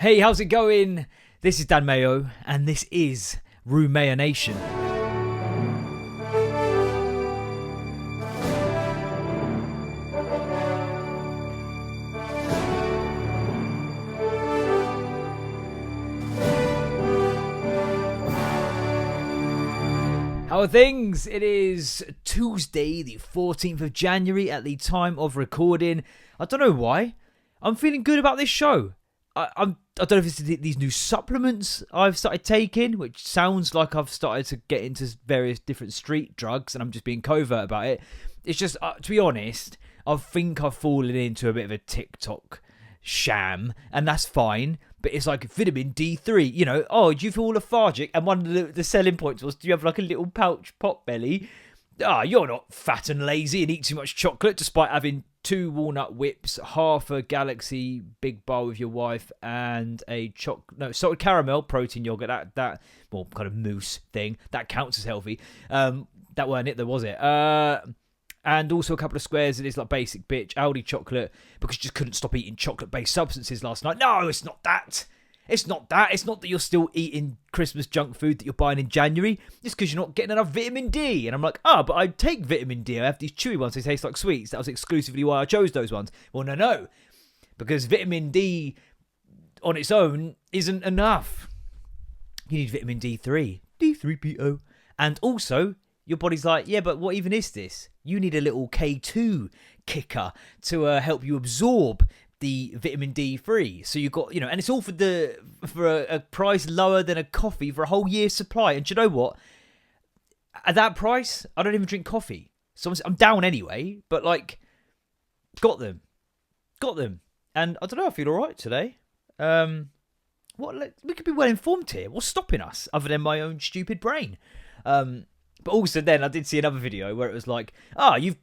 Hey, how's it going? This is Dan Mayo, and this is RuMayoNation. How are things? It is Tuesday, the 14th of January at the time of recording. I don't know why. I'm feeling good about this show. I don't know if it's these new supplements I've started taking, which sounds like I've started to get into various different street drugs and I'm just being covert about it. It's just, to be honest, I think I've fallen into a bit of a TikTok sham, and that's fine. But it's like vitamin D3, you know, do you feel lethargic? And one of the selling points was, do you have like a little pouch pot belly? You're not fat and lazy and eat too much chocolate despite having 2 walnut whips, half a Galaxy big bar with your wife, and a salted caramel protein yogurt. That well, kind of mousse thing that counts as healthy. That weren't it, though, was it? And also a couple of squares of this like basic bitch Aldi chocolate because you just couldn't stop eating chocolate-based substances last night. No, it's not that. It's not that. It's not that you're still eating Christmas junk food that you're buying in January. It's because you're not getting enough vitamin D. And I'm like, but I take vitamin D. I have these chewy ones. They taste like sweets. That was exclusively why I chose those ones. Well, no. Because vitamin D on its own isn't enough. You need vitamin D3. D3PO. And also, your body's like, yeah, but what even is this? You need a little K2 kicker to help you absorb the vitamin D3. So you've got, and it's all for a price lower than a coffee for a whole year's supply. And do you know what? At that price, I don't even drink coffee. So I'm down anyway, but like, got them. And I don't know, I feel all right today. We could be well informed here. What's stopping us other than my own stupid brain? But also then I did see another video where it was like, you've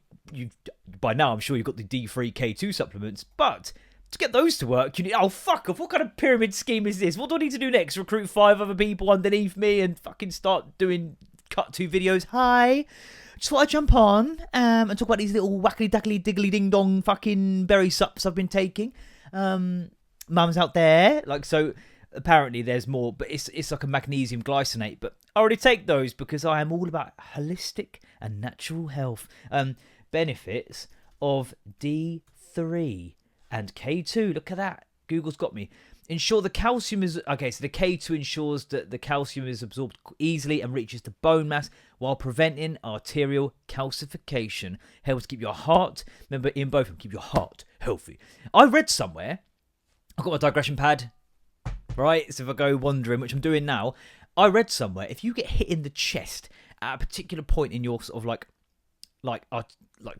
by now I'm sure you've got the D3 K2 supplements, but to get those to work, you need, fuck off, what kind of pyramid scheme is this? What do I need to do next? Recruit 5 other people underneath me and fucking start doing cut 2 videos? Hi, just thought I'd jump on and talk about these little wackly dackly diggly ding dong fucking berry sups I've been taking. Mum's out there, like, so apparently there's more, but it's like a magnesium glycinate, but I already take those because I am all about holistic and natural health. Benefits of D3 and K2. Look at that. Google's got me. Ensure the calcium is... Okay, so the K2 ensures that the calcium is absorbed easily and reaches the bone mass while preventing arterial calcification. Helps keep your heart... Remember, in both of them, keep your heart healthy. I read somewhere... I've got my digression pad, right? So if I go wandering, which I'm doing now... I read somewhere, if you get hit in the chest at a particular point in your sort of like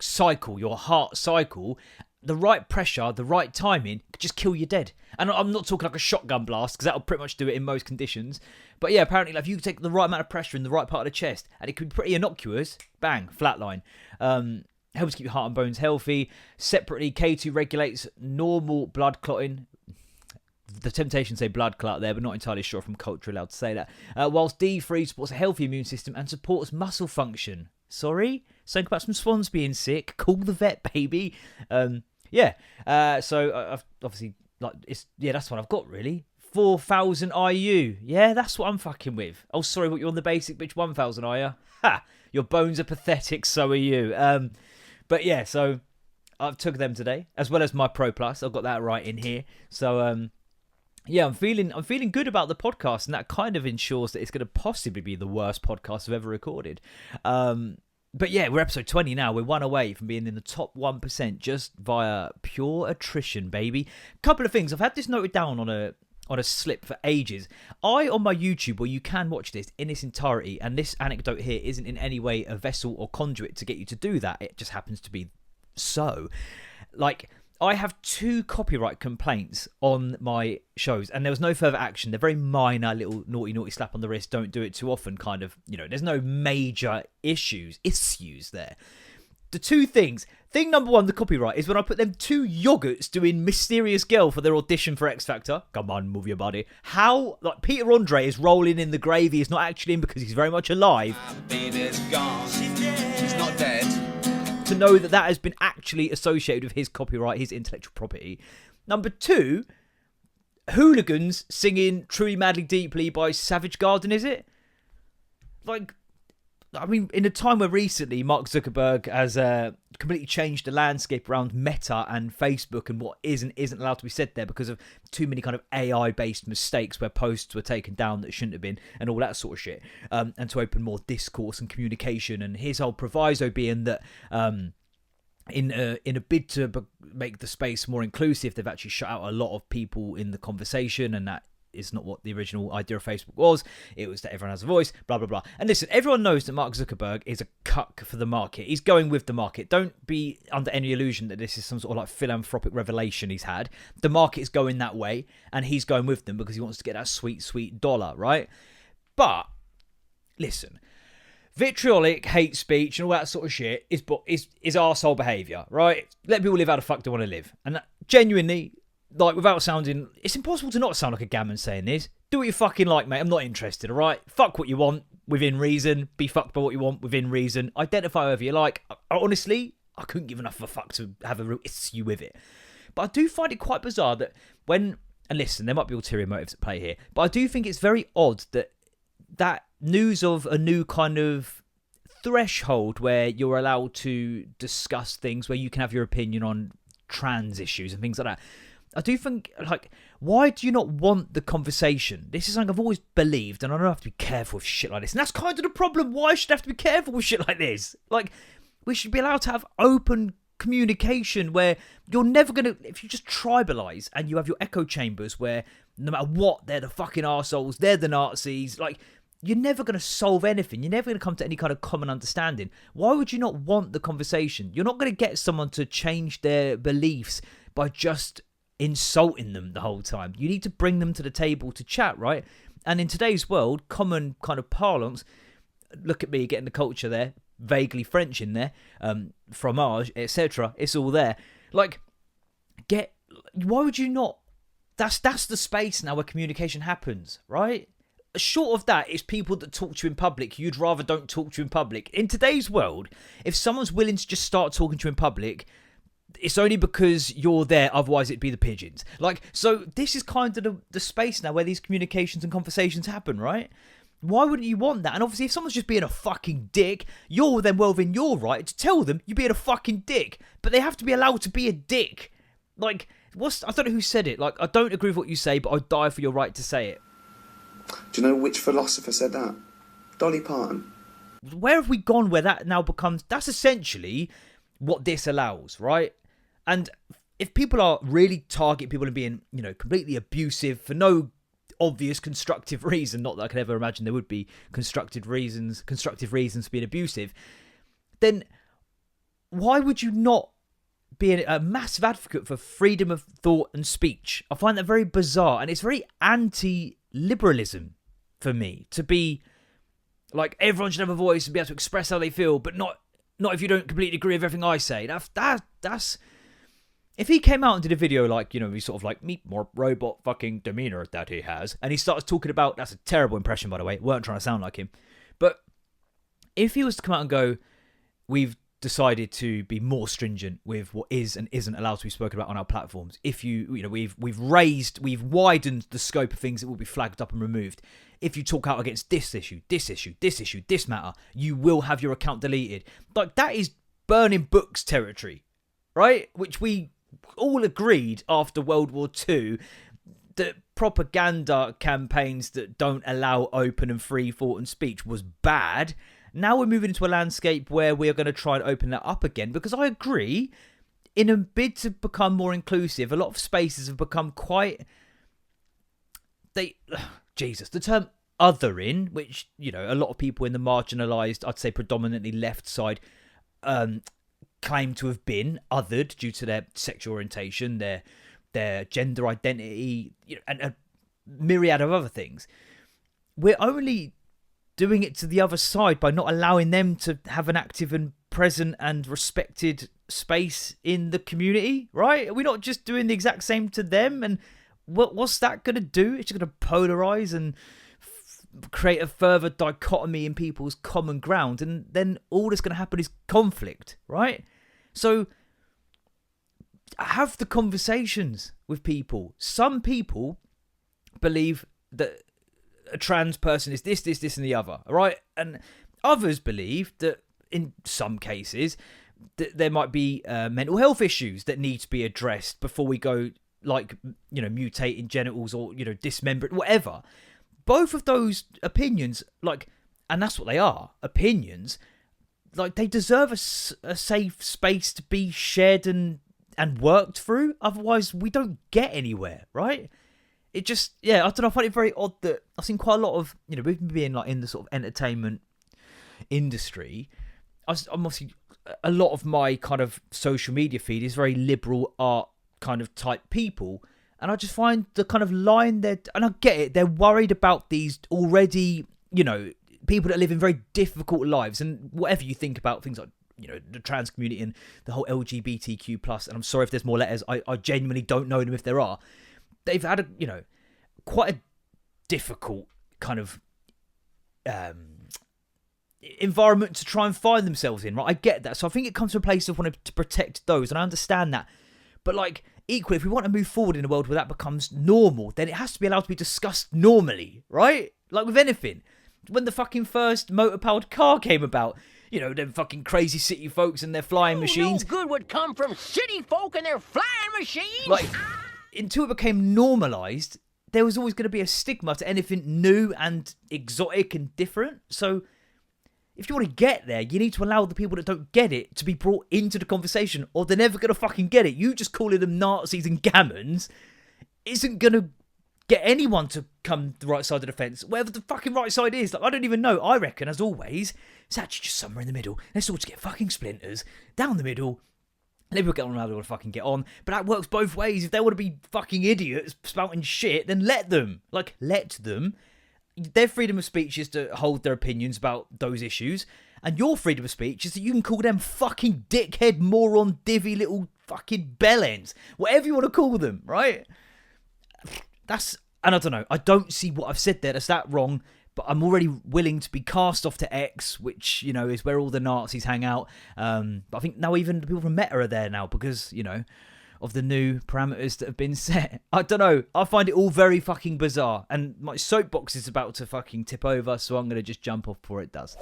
cycle, your heart cycle, the right pressure, the right timing could just kill you dead. And I'm not talking like a shotgun blast, because that'll pretty much do it in most conditions. But yeah, apparently, like, if you take the right amount of pressure in the right part of the chest, and it could be pretty innocuous, bang, flatline. Helps keep your heart and bones healthy. Separately, K2 regulates normal blood clotting. The temptation to say blood clot there, but not entirely sure if I'm culturally allowed to say that. Whilst D3 supports a healthy immune system and supports muscle function. Sorry? Something about some swans being sick. Call the vet, baby. So I've obviously, that's what I've got, really. 4,000 IU. Yeah, that's what I'm fucking with. Oh, sorry, what, you're on the basic, bitch, 1,000, are you? Ha! Your bones are pathetic, so are you. But yeah, so I've took them today, as well as my Pro Plus. I've got that right in here. So, yeah, I'm feeling good about the podcast, and that kind of ensures that it's going to possibly be the worst podcast I've ever recorded. But yeah, we're episode 20 now. We're one away from being in the top 1% just via pure attrition, baby. Couple of things. I've had this noted down on a slip for ages. On my YouTube, where you can watch this in its entirety, and this anecdote here isn't in any way a vessel or conduit to get you to do that. It just happens to be so. Like, I have 2 copyright complaints on my shows, and there was no further action. They're very minor, little naughty slap on the wrist, don't do it too often kind of, there's no major issues there. The 2 things. Thing number 1, the copyright, is when I put them 2 yogurts doing Mysterious Girl for their audition for X Factor. Come on, move your body. How, like, Peter Andre is rolling in the grave. He's not actually in because he's very much alive. My baby's gone. She's not dead. To know that has been actually associated with his copyright, his intellectual property. Number 2, hooligans singing Truly Madly Deeply by Savage Garden, is it? Like, I mean, in a time where recently Mark Zuckerberg has completely changed the landscape around Meta and Facebook and what is and isn't allowed to be said there because of too many kind of AI-based mistakes where posts were taken down that shouldn't have been and all that sort of shit, and to open more discourse and communication, and his whole proviso being that in a bid to make the space more inclusive, they've actually shut out a lot of people in the conversation, and that is not what the original idea of Facebook was. It was that everyone has a voice, blah, blah, blah. And listen, everyone knows that Mark Zuckerberg is a cuck for the market. He's going with the market. Don't be under any illusion that this is some sort of like philanthropic revelation he's had. The market is going that way, and he's going with them because he wants to get that sweet, sweet dollar, right? But, listen, vitriolic hate speech and all that sort of shit is arsehole behaviour, right? Let people live how the fuck they want to live. And that, genuinely, like, without sounding... It's impossible to not sound like a gammon saying this. Do what you fucking like, mate. I'm not interested, all right? Fuck what you want within reason. Be fucked by what you want within reason. Identify however you like. Honestly, I couldn't give enough of a fuck to have a real issue with it. But I do find it quite bizarre that when... And listen, there might be ulterior motives at play here. But I do think it's very odd that news of a new kind of threshold where you're allowed to discuss things, where you can have your opinion on trans issues and things like that. I do think, like, why do you not want the conversation? This is something I've always believed, and I don't have to be careful with shit like this. And that's kind of the problem. Why should I have to be careful with shit like this? Like, we should be allowed to have open communication where you're never going to... If you just tribalize and you have your echo chambers where no matter what, they're the fucking arseholes, they're the Nazis, like... You're never going to solve anything. You're never going to come to any kind of common understanding. Why would you not want the conversation? You're not going to get someone to change their beliefs by just insulting them the whole time. You need to bring them to the table to chat, right? And in today's world, common kind of parlance, look at me getting the culture there, vaguely French in there, fromage, etc. It's all there. Like, why would you not? That's the space now where communication happens, right? Short of that, it's people that talk to you in public you'd rather don't talk to you in public. In today's world, if someone's willing to just start talking to you in public, it's only because you're there, otherwise it'd be the pigeons. Like, so this is kind of the space now where these communications and conversations happen, right? Why wouldn't you want that? And obviously, if someone's just being a fucking dick, you're then well within your right to tell them you're being a fucking dick. But they have to be allowed to be a dick. Like, I don't know who said it. Like, I don't agree with what you say, but I die for your right to say it. Do you know which philosopher said that? Dolly Parton. Where have we gone where that now becomes... That's essentially what this allows, right? And if people are really target people and being, you know, completely abusive for no obvious constructive reason, not that I could ever imagine there would be constructive reasons for being abusive, then why would you not be a massive advocate for freedom of thought and speech? I find that very bizarre, and it's very anti-liberalism for me to be like, everyone should have a voice and be able to express how they feel, but not if you don't completely agree with everything I say. That's if he came out and did a video like, you know, he's sort of like, meet more robot fucking demeanor that he has, and he starts talking about... That's a terrible impression, by the way. Weren't trying to sound like him. But if he was to come out and go, we've decided to be more stringent with what is and isn't allowed to be spoken about on our platforms. If you know, we've widened the scope of things that will be flagged up and removed. If you talk out against this issue, this matter, you will have your account deleted. Like, that is burning books territory, right? Which we all agreed after World War II that propaganda campaigns that don't allow open and free thought and speech was bad. Now we're moving into a landscape where we are going to try and open that up again, because I agree, in a bid to become more inclusive, a lot of spaces have become quite... the term othering, which, you know, a lot of people in the marginalised, I'd say predominantly left side, claim to have been othered due to their sexual orientation, their gender identity, you know, and a myriad of other things. We're only doing it to the other side by not allowing them to have an active and present and respected space in the community, right? Are we not just doing the exact same to them? And what's that going to do? It's just going to polarize and create a further dichotomy in people's common ground, and then all that's going to happen is conflict, right? So have the conversations with people. Some people believe that a trans person is this, and the other, all right? And others believe that in some cases that there might be mental health issues that need to be addressed before we go, like, you know, mutating genitals or, you know, dismembering, whatever. Both of those opinions, like, and that's what they are, opinions, like, they deserve a safe space to be shared and worked through. Otherwise, we don't get anywhere, right? It just, yeah, I don't know, I find it very odd that I've seen quite a lot of, you know, we've been being, like, in the sort of entertainment industry. I'm obviously, a lot of my kind of social media feed is very liberal art kind of type people. And I just find the kind of line there, and I get it, they're worried about these already, you know, people that live in very difficult lives, and whatever you think about things like, you know, the trans community and the whole LGBTQ plus, and I'm sorry if there's more letters, I genuinely don't know them if there are. They've had a, you know, quite a difficult kind of environment to try and find themselves in, right? I get that. So I think it comes from a place of wanting to protect those, and I understand that. But, like, equally, if we want to move forward in a world where that becomes normal, then it has to be allowed to be discussed normally, right? Like with anything. When the fucking first motor-powered car came about, you know, them fucking crazy city folks and their flying machines. No good would come from city folk and their flying machines. Like, until it became normalised, there was always going to be a stigma to anything new and exotic and different. So if you want to get there, you need to allow the people that don't get it to be brought into the conversation, or they're never going to fucking get it. You just calling them Nazis and gammons isn't going to get anyone to come the right side of the fence, wherever the fucking right side is. Like, I don't even know. I reckon, as always, it's actually just somewhere in the middle. Let's all just get fucking splinters down the middle. And everyone get on how they want to fucking get on. But that works both ways. If they want to be fucking idiots spouting shit, then let them. Like, let them. Their freedom of speech is to hold their opinions about those issues. And your freedom of speech is that you can call them fucking dickhead, moron, divvy little fucking bellends. Whatever you want to call them, right? That's, and I don't know, I don't see what I've said there that's that wrong, but I'm already willing to be cast off to X, which, you know, is where all the Nazis hang out. But I think now even the people from Meta are there now because, you know, of the new parameters that have been set. I don't know, I find it all very fucking bizarre, and my soapbox is about to fucking tip over, so I'm going to just jump off before it does.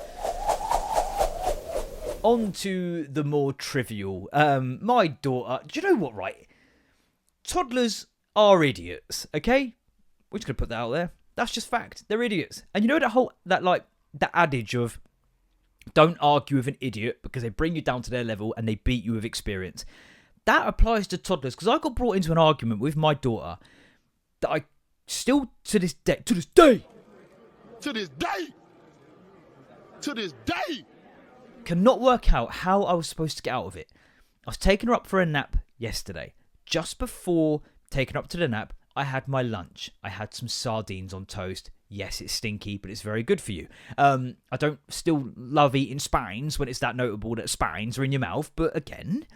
On to the more trivial. My daughter, do you know what, right? Toddlers are idiots, okay? We're just gonna put that out there. That's just fact. They're idiots. And you know that adage of don't argue with an idiot because they bring you down to their level and they beat you with experience. That applies to toddlers, because I got brought into an argument with my daughter that I still to this day cannot work out how I was supposed to get out of it. I was taking her up for a nap yesterday. Just before taking her up to the nap, I had my lunch. I had some sardines on toast. Yes, it's stinky, but it's very good for you. I don't still love eating spines when it's that notable that spines are in your mouth, but again,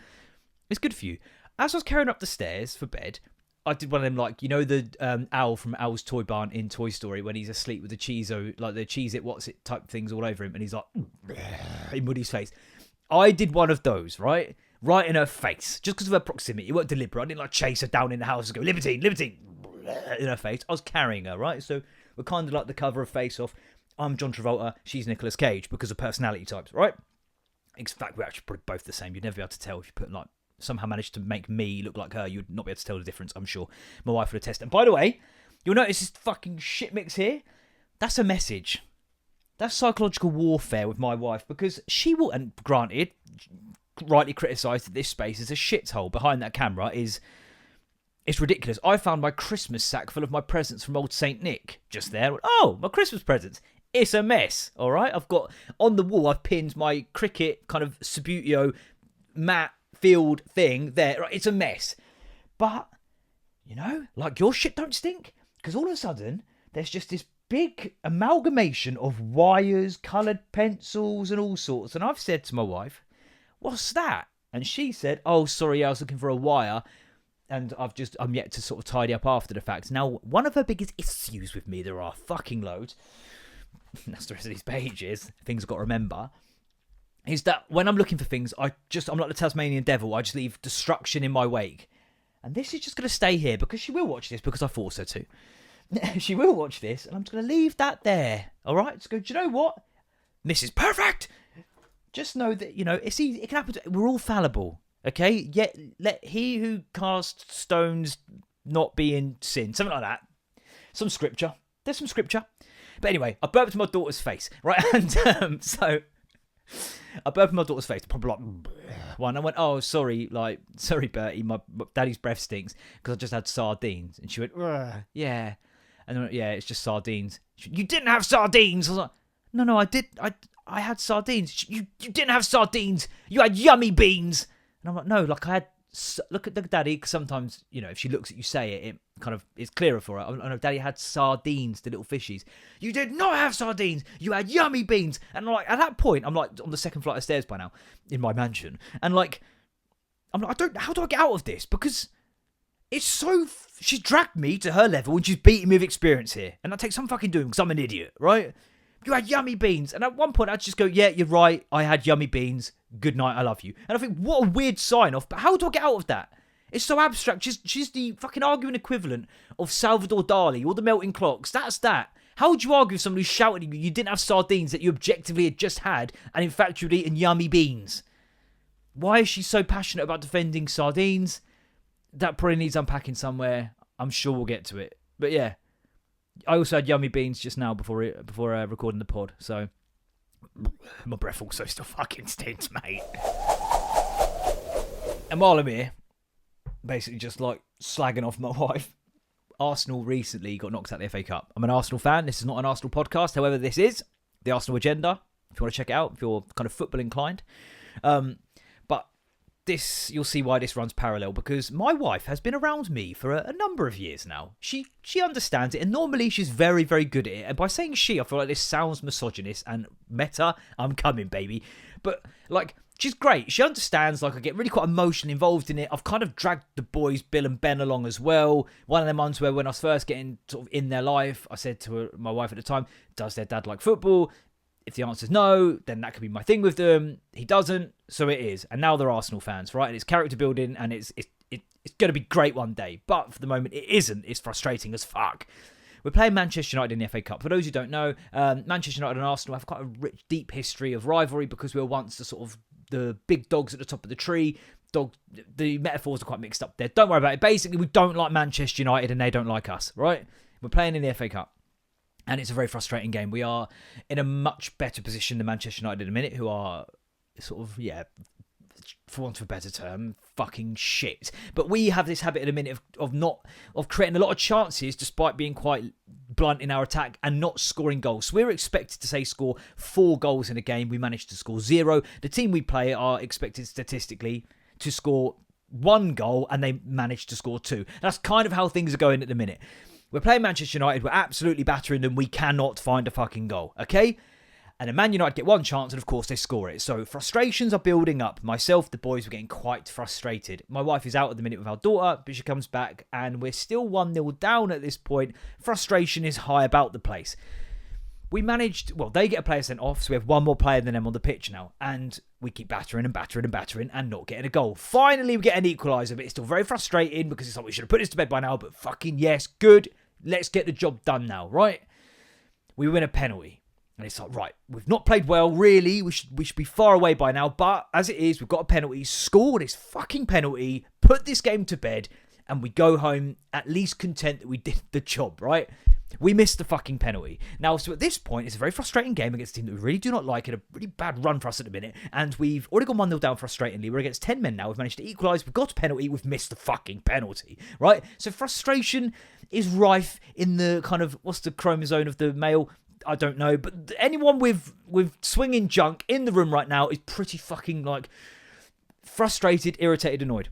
it's good for you. As I was carrying up the stairs for bed, I did one of them, like, you know, the owl from Owl's Toy Barn in Toy Story when he's asleep with the Cheezo, like the Cheez-It, what's it type things all over him, and he's like, in Woody's face. I did one of those, right? Right in her face, just because of her proximity. It weren't deliberate. I didn't like chase her down in the house and go, libertine, in her face. I was carrying her, right? So we're kind of like the cover of Face Off. I'm John Travolta, she's Nicolas Cage, because of personality types, right? In fact, we're actually probably both the same. You'd never be able to tell if you put, like, somehow managed to make me look like her. You'd not be able to tell the difference, I'm sure. My wife would attest. And by the way, you'll notice this fucking shit mix here. That's a message. That's psychological warfare with my wife, because she will, and granted, rightly criticised that this space is a shithole behind that camera it's ridiculous. I found my Christmas sack full of my presents from old Saint Nick just there. Oh, my Christmas presents. It's a mess, all right? I've got, on the wall, I've pinned my cricket kind of Subutio mat field thing there. Right, it's a mess. But, you know, like, your shit don't stink. Because all of a sudden, there's just this big amalgamation of wires, coloured pencils and all sorts. And I've said to my wife, what's that? And she said, oh, sorry, I was looking for a wire. And I'm yet to sort of tidy up after the fact. Now, one of her biggest issues with me, there are fucking loads, that's the rest of these pages, things I've got to remember, is that when I'm looking for things, I'm like the Tasmanian devil, I just leave destruction in my wake. And this is just going to stay here, because she will watch this, because I force her to. she will watch this, and I'm just going to leave that there. All right? Just go, do you know what? Mrs. Perfect! Just know that, it's easy. It can happen. We're all fallible, okay? Yet let he who casts stones not be in sin. Something like that. Some scripture. There's some scripture. But anyway, I burped in my daughter's face, right? And so I burped in my daughter's face. Probably like one. I went, oh, sorry, Bertie, my daddy's breath stinks because I just had sardines. And she went, yeah. And I went, yeah, it's just sardines. She went, you didn't have sardines. I was like, no, I did. I had sardines. You didn't have sardines. You had yummy beans. And I'm like, no, I had. Look at the daddy, because sometimes, if she looks at you say it kind of is clearer for her. I know daddy had sardines, the little fishies. You did not have sardines. You had yummy beans. And at that point, I'm like on the second flight of stairs by now in my mansion. And I'm like, how do I get out of this? Because it's so, she's dragged me to her level and she's beating me with experience here. And that takes some fucking doing because I'm an idiot, right? You had yummy beans. And at one point, I'd just go, yeah, you're right. I had yummy beans. Good night. I love you. And I think, what a weird sign off. But how do I get out of that? It's so abstract. She's the fucking arguing equivalent of Salvador Dali or the melting clocks. That's that. How would you argue with someone who's shouting at you didn't have sardines that you objectively had just had and in fact you'd eaten yummy beans? Why is she so passionate about defending sardines? That probably needs unpacking somewhere. I'm sure we'll get to it. But yeah. I also had yummy beans just now before recording the pod, so my breath also still fucking stinks, mate. And while I'm here, basically just slagging off my wife, Arsenal recently got knocked out of the FA Cup. I'm an Arsenal fan. This is not an Arsenal podcast. However, this is the Arsenal Agenda. If you want to check it out, if you're kind of football inclined. But this, you'll see why this runs parallel, because my wife has been around me for a number of years now. She understands it, and normally she's very, very good at it. And by saying she, I feel like this sounds misogynist and meta. I'm coming, baby. But she's great. She understands. I get really quite emotionally involved in it. I've kind of dragged the boys, Bill and Ben, along as well. One of them ones where when I was first getting sort of in their life, I said to my wife at the time, does their dad like football? If the answer's no, then that could be my thing with them. He doesn't, so it is. And now they're Arsenal fans, right? And it's character building, and it's going to be great one day. But for the moment, it isn't. It's frustrating as fuck. We're playing Manchester United in the FA Cup. For those who don't know, Manchester United and Arsenal have quite a rich, deep history of rivalry because we were once the sort of the big dogs at the top of the tree. The metaphors are quite mixed up there. Don't worry about it. Basically, we don't like Manchester United and they don't like us, right? We're playing in the FA Cup. And it's a very frustrating game. We are in a much better position than Manchester United in a minute, who are sort of, for want of a better term, fucking shit. But we have this habit in a minute of creating a lot of chances despite being quite blunt in our attack and not scoring goals. So we're expected to score 4 goals in a game. We managed to score 0. The team we play are expected statistically to score 1 goal and they managed to score 2. That's kind of how things are going at the minute. We're playing Manchester United. We're absolutely battering them. We cannot find a fucking goal, okay? And then Man United get one chance, and of course they score it. So frustrations are building up. Myself, the boys, were getting quite frustrated. My wife is out at the minute with our daughter, but she comes back, and we're still 1-0 down at this point. Frustration is high about the place. We managed, they get a player sent off, so we have one more player than them on the pitch now. And we keep battering and not getting a goal. Finally, we get an equaliser, but it's still very frustrating because it's like we should have put this to bed by now, but fucking yes, good. Let's get the job done now, right? We win a penalty. And it's like, right, we've not played well, really. We should be far away by now. But as it is, we've got a penalty. Score this fucking penalty. Put this game to bed. And we go home at least content that we did the job, right? We missed the fucking penalty. Now, so at this point, it's a very frustrating game against a team that we really do not like. It's a really bad run for us at the minute. And we've already gone 1-0 down frustratingly. We're against 10 men now. We've managed to equalise. We've got a penalty. We've missed the fucking penalty, right? So frustration is rife in the kind of, what's the chromosome of the male? I don't know. But anyone with swinging junk in the room right now is pretty fucking frustrated, irritated, annoyed.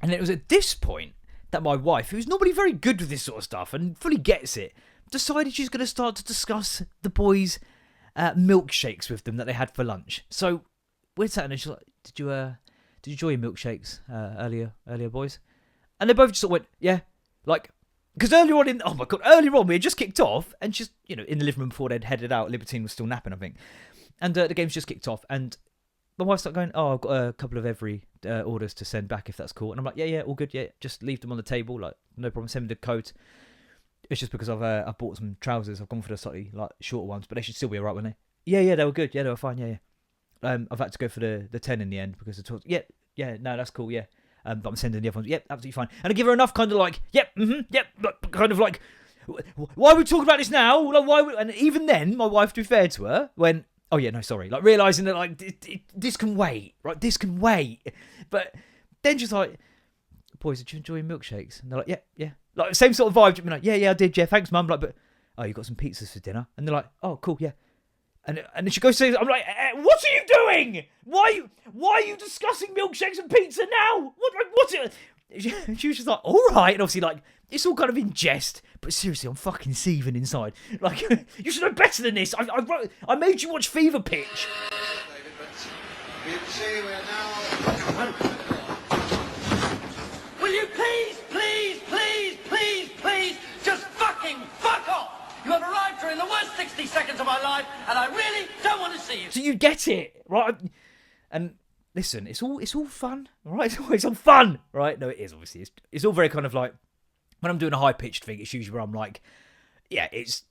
And it was at this point that my wife, who's normally very good with this sort of stuff and fully gets it, decided she's going to start to discuss the boys' milkshakes with them that they had for lunch. So we're sat there and she's like, did you enjoy your milkshakes earlier, boys? And they both just sort of went, yeah. Because earlier on we had just kicked off and just, in the living room before they'd headed out, Libertine was still napping, I think. And the game's just kicked off and my wife started going, I've got a couple of every orders to send back if that's cool. And I'm like, yeah, all good, yeah. Just leave them on the table, no problem. Send me the code. It's just because I bought some trousers. I've gone for the slightly like shorter ones, but they should still be alright, wouldn't they? Yeah, they were good. Yeah, they were fine. Yeah. I've had to go for the 10 in the end because no, that's cool. Yeah. But I'm sending the other ones. Yep, absolutely fine. And I give her enough kind of like, kind of like, why are we talking about this now? Like, why? And even then, my wife, to be fair to her, went, oh yeah, no, sorry. Like realising that like this can wait, right? This can wait. But then she's like, boys, did you enjoy milkshakes? And they're like, yeah. Like same sort of vibe. Like, yeah, I did. Yeah, thanks, mum. Like, but oh, you got some pizzas for dinner? And they're like, oh, cool, yeah. And then she goes to say, I'm like, what are you doing? Why are you discussing milkshakes and pizza now? What's it? She was just like, all right. And obviously, like, it's all kind of in jest. But seriously, I'm fucking seething inside. Like, you should know better than this. I made you watch Fever Pitch. Will you please just fucking fuck off? You have arrived during the worst 60 seconds of my life, and I really don't want to see you. So you get it, right? And listen, it's all fun, right? It's all fun, right? No, it is obviously. It's all very kind of like when I'm doing a high pitched thing. It's usually where I'm like, yeah, it's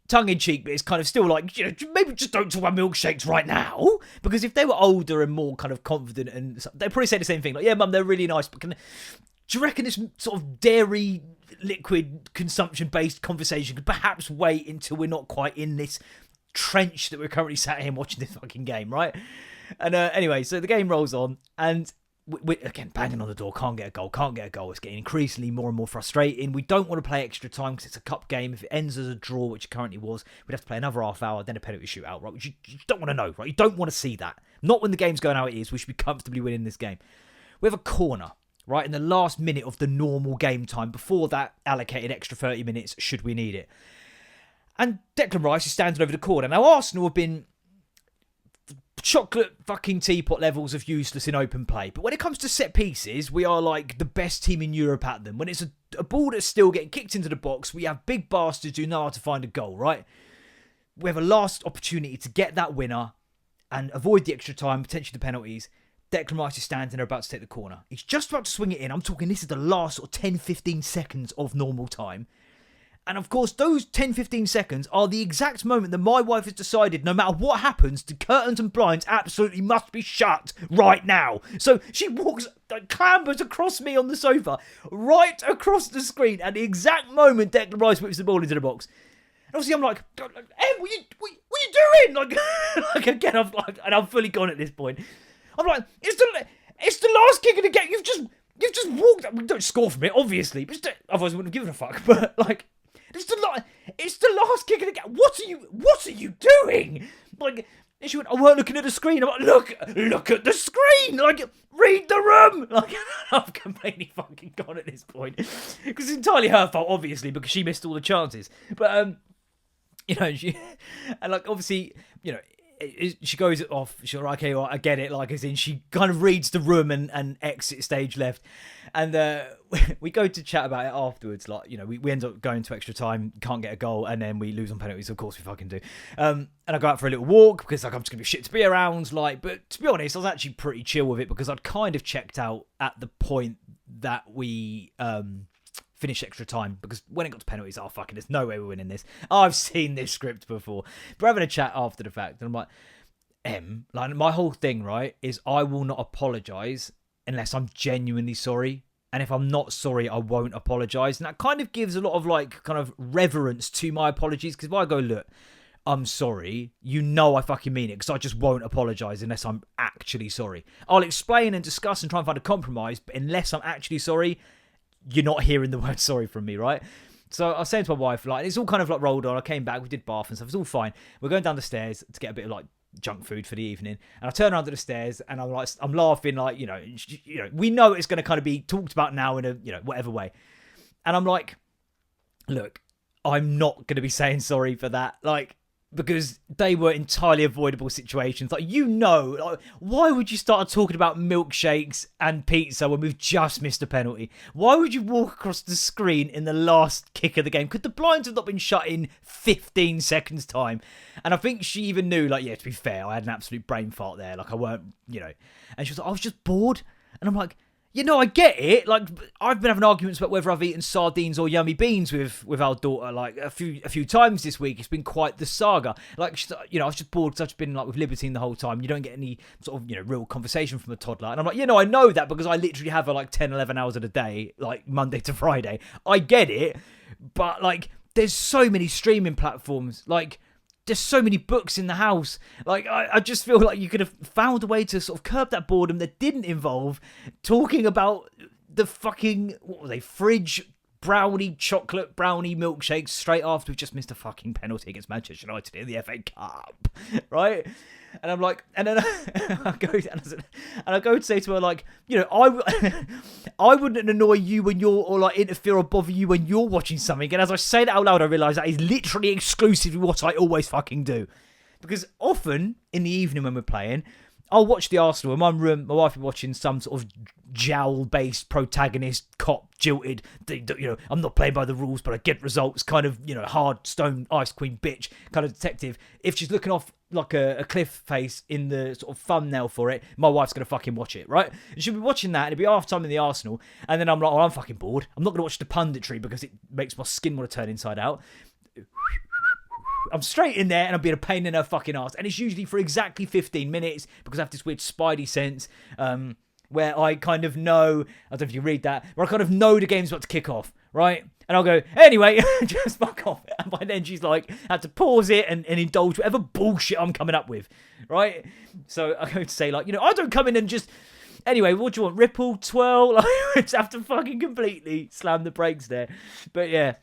tongue in cheek, but it's kind of still like, you know, maybe just don't talk about milkshakes right now, because if they were older and more kind of confident, and they'd probably say the same thing, like, yeah, mum, they're really nice, but do you reckon this sort of dairy liquid consumption based conversation could perhaps wait until we're not quite in this trench that we're currently sat here watching this fucking game, right? And anyway, so the game rolls on, and we again banging on the door, can't get a goal. It's getting increasingly more and more frustrating. We don't want to play extra time because it's a cup game. If it ends as a draw, which it currently was, we'd have to play another half hour, then a penalty shootout, right? Which you don't want to know, right? You don't want to see that. Not when the game's going how it is. We should be comfortably winning this game. We have a corner, right, in the last minute of the normal game time, before that allocated extra 30 minutes should we need it. And Declan Rice is standing over the corner. Now, Arsenal have been chocolate fucking teapot levels of useless in open play. But when it comes to set pieces, we are like the best team in Europe at them. When it's a ball that's still getting kicked into the box, we have big bastards who know how to find a goal, right? We have a last opportunity to get that winner and avoid the extra time, potentially the penalties. Declan Rice is standing there about to take the corner. He's just about to swing it in. I'm talking this is the last sort of 10-15 seconds of normal time. And of course, those 10-15 seconds are the exact moment that my wife has decided no matter what happens, the curtains and blinds absolutely must be shut right now. So she clambers across me on the sofa, right across the screen at the exact moment Declan Rice whips the ball into the box. And obviously I'm like, what are you doing? Like again, I'm fully gone at this point. I'm like, it's the last kick of the game. You've just walked up. We don't score from it, obviously. But otherwise I wouldn't have given a fuck. But like, it's the last kick of the game. What are you doing? Like, and she went, I weren't looking at the screen. I'm like, look at the screen. Like, read the room. Like, I've completely fucking gone at this point. Because it's entirely her fault, obviously, because she missed all the chances. But, you know, and like, obviously, you know, she goes off, she's like, okay, well, I get it, like, as in she kind of reads the room and exit stage left. And we go to chat about it afterwards, like, you know, we end up going to extra time, can't get a goal, and then we lose on penalties, of course we fucking do. And I go out for a little walk, because like I'm just going to be shit to be around, like, but to be honest, I was actually pretty chill with it, because I'd kind of checked out at the point that we finish extra time, because when it got to penalties, oh fucking, there's no way we're winning this. I've seen this script before. But having a chat after the fact, and I'm like, like my whole thing, right, is I will not apologise unless I'm genuinely sorry. And if I'm not sorry, I won't apologise. And that kind of gives a lot of like kind of reverence to my apologies, because if I go, look, I'm sorry, you know I fucking mean it, because I just won't apologise unless I'm actually sorry. I'll explain and discuss and try and find a compromise, but unless I'm actually sorry, you're not hearing the word sorry from me, right? So I was saying to my wife, like, it's all kind of like rolled on. I came back, we did bath and stuff. It's all fine. We're going down the stairs to get a bit of like junk food for the evening. And I turn around to the stairs and I'm laughing, like, you know, we know it's going to kind of be talked about now in a, you know, whatever way. And I'm like, look, I'm not going to be saying sorry for that. Like, because they were entirely avoidable situations. Like, you know, like, why would you start talking about milkshakes and pizza when we've just missed a penalty? Why would you walk across the screen in the last kick of the game? Could the blinds have not been shut in 15 seconds time? And I think she even knew, like, yeah, to be fair, I had an absolute brain fart there. Like, I weren't, you know. And she was like, I was just bored. And I'm like, You know, I get it. Like, I've been having arguments about whether I've eaten sardines or yummy beans with our daughter, like, a few times this week. It's been quite the saga. Like, you know, I was just bored because I've just been, like, with Libertine the whole time. You don't get any sort of, you know, real conversation from a toddler. And I'm like, you know, I know that because I literally have her, like, 10, 11 hours of the day, like, Monday to Friday. I get it. But, like, there's so many streaming platforms. Like, there's so many books in the house. Like, I just feel like you could have found a way to sort of curb that boredom that didn't involve talking about the fucking, what were they, fridge brownie, chocolate brownie milkshakes straight after we just missed a fucking penalty against Manchester United in the FA Cup, right? And I'm like, and then I go to say to her, like, you know, I wouldn't annoy you when you're, or like interfere or bother you when you're watching something. And as I say that out loud, I realise that is literally exclusively what I always fucking do. Because often in the evening when we're playing, I'll watch the Arsenal and my wife will be watching some sort of jowl-based protagonist, cop, jilted, you know, I'm not playing by the rules, but I get results, kind of, you know, hard, stone, ice queen bitch kind of detective. If she's looking off like a cliff face in the sort of thumbnail for it, my wife's going to fucking watch it, right? And she'll be watching that, and it'll be half time in the Arsenal, and then I'm like, oh, I'm fucking bored. I'm not going to watch the punditry because it makes my skin want to turn inside out. I'm straight in there and I'm being a pain in her fucking ass. And it's usually for exactly 15 minutes because I have this weird spidey sense where I kind of know, I don't know if you read that, where I kind of know the game's about to kick off, right? And I'll go, anyway, just fuck off. And by then she's like, had to pause it and indulge whatever bullshit I'm coming up with, right? So I go to say, like, you know, I don't come in and just, anyway, what do you want? Ripple, twirl? Like, I just have to fucking completely slam the brakes there. But yeah.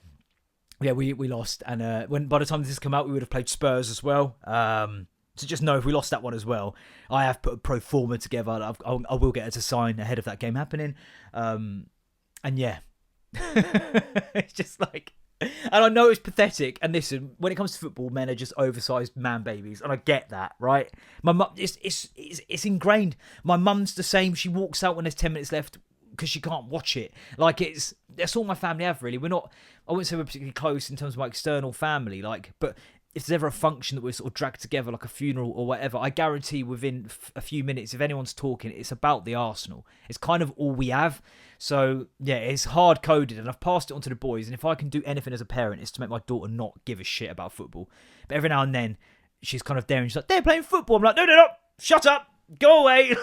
Yeah, we lost, and when by the time this has come out, we would have played Spurs as well. So just know if we lost that one as well, I have put a pro forma together. I will get her to sign ahead of that game happening. And yeah, it's just like, and I know it's pathetic. And listen, when it comes to football, men are just oversized man babies, and I get that, right? My mum, it's ingrained. My mum's the same. She walks out when there's 10 minutes left because she can't watch it. Like, that's all my family have, really. We're not, I wouldn't say we're particularly close in terms of my external family, like, but if there's ever a function that we're sort of dragged together, like a funeral or whatever, I guarantee within a few minutes, if anyone's talking, it's about the Arsenal. It's kind of all we have. So yeah, it's hard coded, and I've passed it on to the boys. And if I can do anything as a parent, it's to make my daughter not give a shit about football. But every now and then, she's kind of there and she's like, they're playing football. I'm like, no, shut up. Go away.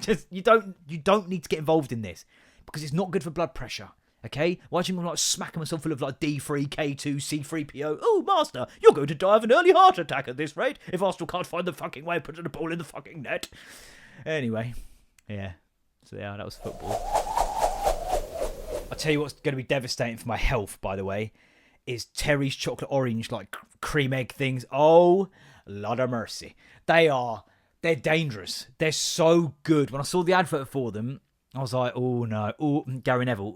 Just you don't need to get involved in this because it's not good for blood pressure. Okay? Watching me like smacking myself full of like D3, K2, C3PO. Oh, master, you're going to die of an early heart attack at this rate if Arsenal can't find the fucking way of putting the ball in the fucking net. Anyway, yeah. So yeah, that was football. I'll tell you what's going to be devastating for my health, by the way, is Terry's chocolate orange like cream egg things. Oh, Lord of mercy. They're dangerous. They're so good. When I saw the advert for them, I was like, oh no. Oh, Gary Neville.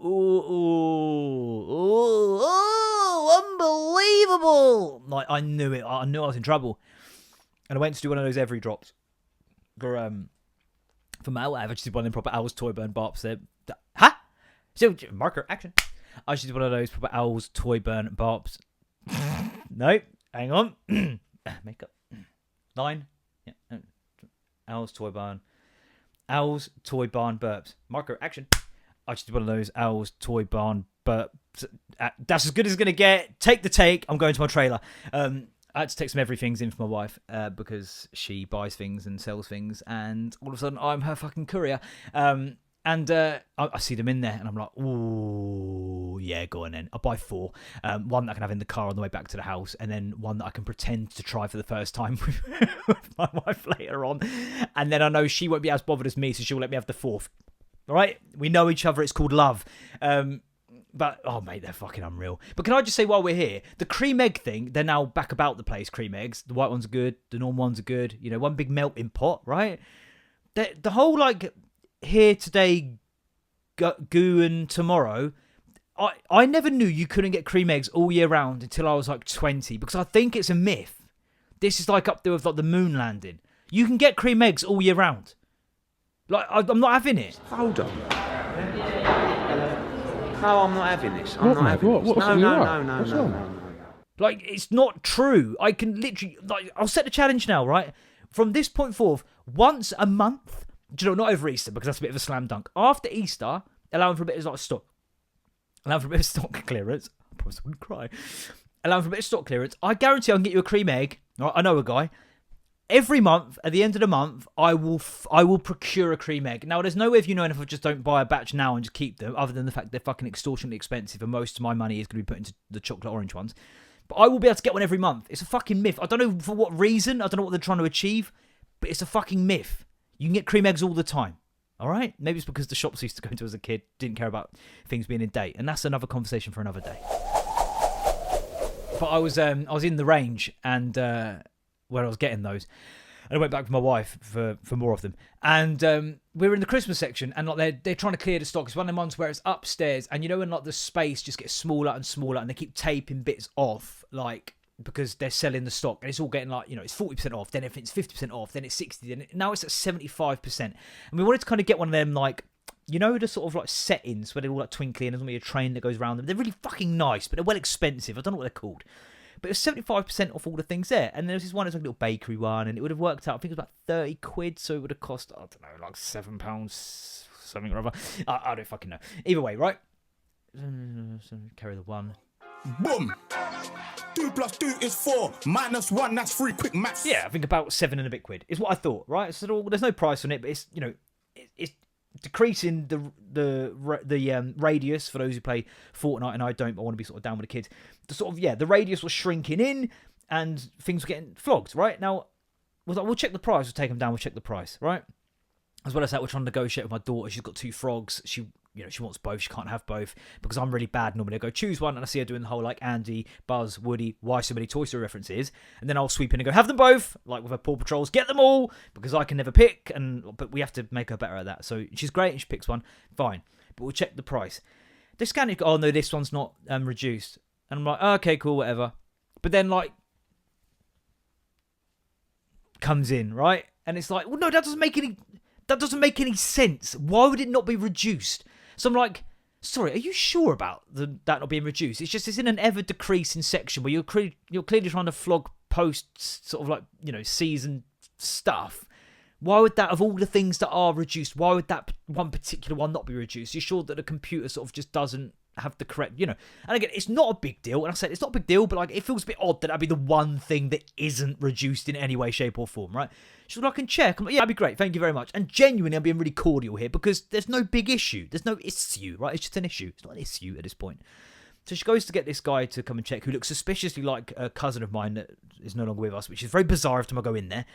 Unbelievable. Like, I knew it. I knew I was in trouble. And I went to do one of those every drops. For Mal, I just did one of them proper Owl's Toy Burn Barps there. Huh? So, marker, action. I just did one of those proper Owl's Toy Burn Barps. No, hang on. Makeup. Line. Yeah. Owl's Toy Barn. Owl's Toy Barn burps. Marker, action. I just did one of those Owl's Toy Barn burps. That's as good as it's going to get. Take the take. I'm going to my trailer. I had to take some everythings in for my wife because she buys things and sells things, and all of a sudden I'm her fucking courier. And I see them in there, and I'm like, ooh, yeah, go on then. I'll buy 4. One that I can have in the car on the way back to the house, and then one that I can pretend to try for the first time with my wife later on. And then I know she won't be as bothered as me, so she'll let me have the 4th. All right? We know each other. It's called love. But, oh, mate, they're fucking unreal. But can I just say while we're here, the cream egg thing, they're now back about the place, cream eggs. The white ones are good. The normal ones are good. You know, one big melting pot, right? The whole, like, here today, goo and tomorrow, I never knew you couldn't get cream eggs all year round until I was, like, 20, because I think it's a myth. This is, like, up there with, like, the moon landing. You can get cream eggs all year round. Like, I'm not having it. Hold on. No, I'm not having this. I'm not having this. No. Like, it's not true. I can literally, like, I'll set the challenge now, right? From this point forth, once a month, Do you know, not over Easter, because that's a bit of a slam dunk. After Easter, allowing for a bit of stock. Allowing for a bit of stock clearance. I promise I wouldn't cry. Allowing for a bit of stock clearance. I guarantee I can get you a cream egg. Right, I know a guy. Every month, at the end of the month, I will procure a cream egg. Now, there's no way of you knowing if I just don't buy a batch now and just keep them, other than the fact they're fucking extortionately expensive, and most of my money is going to be put into the chocolate orange ones. But I will be able to get one every month. It's a fucking myth. I don't know for what reason. I don't know what they're trying to achieve, but it's a fucking myth. You can get cream eggs all the time. All right? Maybe it's because the shops I used to go to as a kid didn't care about things being in date, and that's another conversation for another day. But I was in the range and where I was getting those. And I went back with my wife for more of them. And we were in the Christmas section, and like they're trying to clear the stock. It's one of the ones where it's upstairs, and you know when like the space just gets smaller and smaller, and they keep taping bits off, like because they're selling the stock, and it's all getting like, you know, it's 40% off, then if it's 50% off, then it's 60%, then now it's at 75%. And we wanted to kind of get one of them, like, you know, the sort of like settings where they're all like twinkly and there's only a train that goes around them. They're really fucking nice, but they're well expensive. I don't know what they're called. But it was 75% off all the things there. And there was this one, it was like a little bakery one, and it would have worked out, I think it was about 30 quid, so it would have cost, I don't know, like £7, something or other. I don't fucking know. Either way, right? Carry the one. Boom! 2 + 2 is 4. -1, that's 3. Quick maths. Yeah, I think about 7 and a bit quid is what I thought, right? So there's no price on it, but it's, you know, it's decreasing the radius for those who play Fortnite, and I don't. I want to be sort of down with the kids. The radius was shrinking in, and things were getting flogged. Right now, we'll check the price. We'll take them down. We'll check the price. Right. As well as that, we're trying to negotiate with my daughter. She's got 2 frogs. She wants both. She can't have both because I'm really bad normally. I go choose one, and I see her doing the whole like Andy, Buzz, Woody, why so many Toy Story references, and then I'll sweep in and go have them both, like with her Paw Patrols, get them all because I can never pick, but we have to make her better at that. So she's great and she picks one, fine. But we'll check the price. They scan it. Oh no, this one's not reduced, and I'm like, oh, okay, cool, whatever. But then like comes in right, and it's like, well, no, that doesn't make any sense. Why would it not be reduced? So I'm like, sorry, are you sure about that not being reduced? It's just it's in an ever decreasing section where you're clearly trying to flog posts, sort of like, you know, season stuff. Why would that, of all the things that are reduced, why would that one particular one not be reduced? You're sure that the computer sort of just doesn't have the correct, you know. And again, it's not a big deal. And I said it's not a big deal, but like it feels a bit odd that that'd be the one thing that isn't reduced in any way, shape, or form, right? She's like, I can check. I'm like, yeah, that'd be great. Thank you very much. And genuinely, I'm being really cordial here because there's no big issue. There's no issue, right? It's just an issue. It's not an issue at this point. So she goes to get this guy to come and check, who looks suspiciously like a cousin of mine that is no longer with us, which is very bizarre every time I go in there.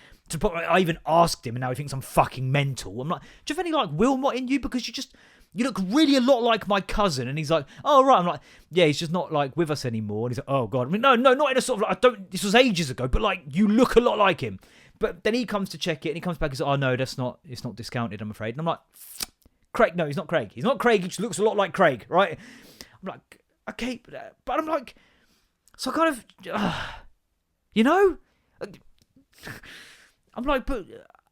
I even asked him, and now he thinks I'm fucking mental. I'm like, do you have any like Wilmot in you? Because you look really a lot like my cousin. And he's like, oh, right. I'm like, yeah, he's just not like with us anymore. And he's like, oh, God. I mean, no, not in a sort of like, this was ages ago, but like, you look a lot like him. But then he comes to check it, and he comes back and says, oh, no, it's not discounted, I'm afraid. And I'm like, Craig, no, he's not Craig. He's not Craig. He just looks a lot like Craig, right? I'm like, okay, but I'm like, so I kind of, you know? I'm like, but,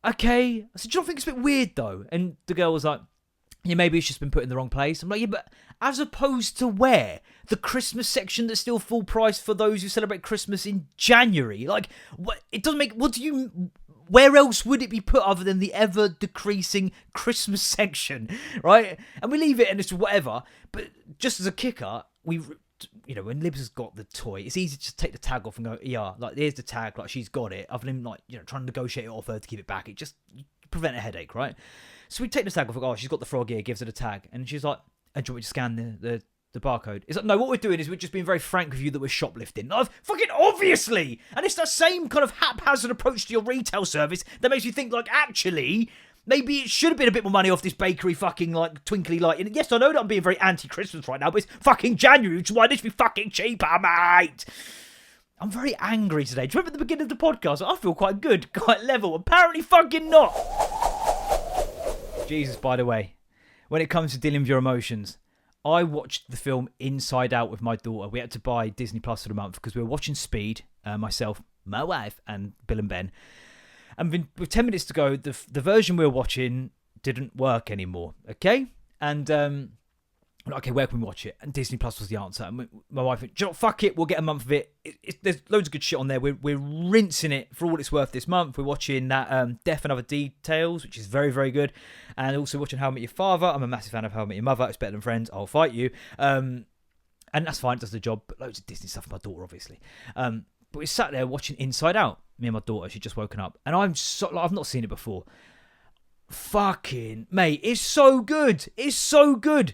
okay. I said, do you not think it's a bit weird, though? And the girl was like, yeah, maybe it's just been put in the wrong place. I'm like, yeah, but as opposed to where? The Christmas section that's still full price for those who celebrate Christmas in January. Like, what? It doesn't make, where else would it be put other than the ever-decreasing Christmas section, right? And we leave it and it's whatever. But just as a kicker, when Libs has got the toy, it's easy to just take the tag off and go, yeah, like, there's the tag, like, she's got it. Other than, like, you know, trying to negotiate it off her to keep it back. It just prevent a headache, right? So we take the tag off, like, oh, she's got the frog here, gives her the tag. And she's like, do you want me to scan the barcode? It's like, no, what we're doing is we're just being very frank with you that we're shoplifting. Fucking obviously! And it's that same kind of haphazard approach to your retail service that makes you think, like, actually, maybe it should have been a bit more money off this bakery fucking, like, twinkly light. And yes, I know that I'm being very anti-Christmas right now, but it's fucking January, which is why this should be fucking cheaper, mate! I'm very angry today. Do you remember at the beginning of the podcast? I feel quite good, quite level. Apparently fucking not! Jesus, by the way, when it comes to dealing with your emotions, I watched the film Inside Out with my daughter. We had to buy Disney Plus for the month because we were watching Speed, myself, my wife, and Bill and Ben. And with 10 minutes to go, the version we were watching didn't work anymore, okay? And Like, okay, where can we watch it? And Disney Plus was the answer. And my wife went, "Do you know what, fuck it, we'll get a month of it. There's loads of good shit on there. We're rinsing it for all it's worth this month. We're watching that Death and Other Details, which is very, very good. And also watching How I Met Your Father. I'm a massive fan of How I Met Your Mother. It's better than Friends. I'll fight you. And that's fine, it does the job. But loads of Disney stuff for my daughter, obviously. But we sat there watching Inside Out. Me and my daughter, she'd just woken up. And I've not seen it before. Fucking, mate, it's so good. It's so good.